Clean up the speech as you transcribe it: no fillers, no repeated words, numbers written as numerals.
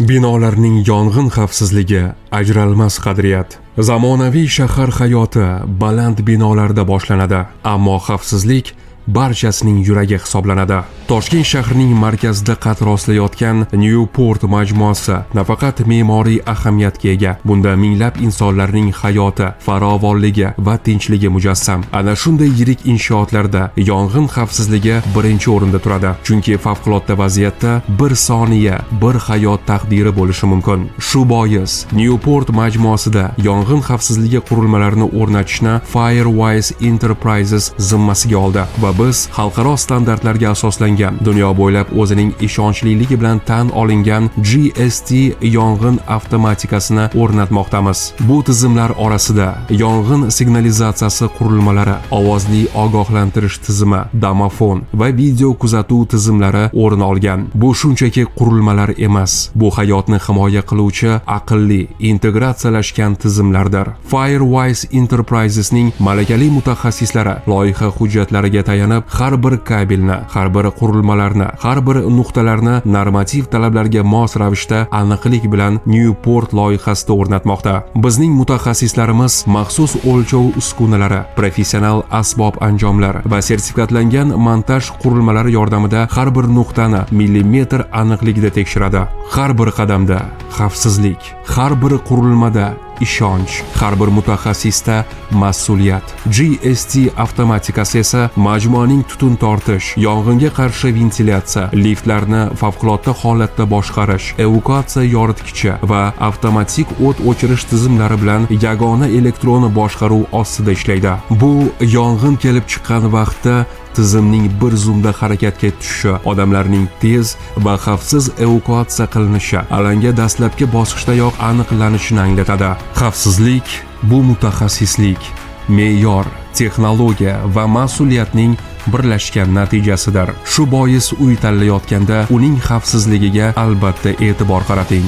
Binolarning yong'in xavfsizligi ajralmas qadriyat. Zamonaviy shahar hayoti baland binolarda boshlanadi, ammo xavfsizlik barchasining yuragi hisoblanadi. Toshkent shahrining markazida qad rostlayotgan Newport majmuasi nafaqat me'moriy ahamiyatga ega, bunda minglab insonlarning hayoti, farovonligi va tinchligi mujassam. Ana shunday yirik inshootlarda yong'in xavfsizligi birinchi o'rinda turadi, chunki favqulodda vaziyatda bir soniya, bir hayot taqdiri bo'lishi mumkin. Shu bois Newport majmuasida yong'in xavfsizligi qurilmalarini o'rnatishni Firewise Enterprises zimmasiga oldi va biz xalqaro standartlarga asoslangan, dunyo bo'ylab o'zining ishonchliligi bilan tan olingan GST yong'in avtomatikasini o'rnatmoqdamiz. Bu tizimlar orasida yong'in signalizatsiyasi qurilmalari, ovozli ogohlantirish tizimi, domofon va video kuzatuv tizimlari o'rin olgan. Bu shunchaki qurilmalar emas, bu hayotni himoya qiluvchi aqlli, integratsiyalashgan tizimlardir. Firewise Enterprises'ning malakali mutaxassislari loyiha hujjatlariga tayanib, har bir kabelni, har bir qurilmalarni, har bir nuqtalarni normativ talablarga mos ravishda aniqlik bilan Newport loyihasida o'rnatmoqda. Bizning mutaxassislarimiz maxsus o'lchov uskunalari, professional asbob anjomlar va sertifikatlangan montaj qurilmalari yordamida har bir nuqtani millimetr aniqligida tekshiradi. Har bir qadamda xavfsizlik, har bir qurilmada ishonch, har bir mutaxassisda mas'uliyat. GST avtomatikasi esa majmuaning tutun tortish, yong'inga qarshi ventilyatsiya, liftlarni favqulodda holatda boshqarish, evakuatsiya yoritgichi va avtomatik o't o'chirish tizimlari bilan yagona elektron boshqaruv ostida ishlaydi. Bu yong'in kelib chiqqan vaqtda tizimning bir zumda harakatga tushishi, odamlarning tez va xavfsiz evakuatsiya qilinishi, alanga dastlabki bosqichdayoq aniqlanishini anglatadi. Xavfsizlik bu mutaxassislik, me'yor, texnologiya va mas'uliyatning birlashgan natijasidir. Shu bois uy tanlayotganda uning xavfsizligiga albatta e'tibor qarating.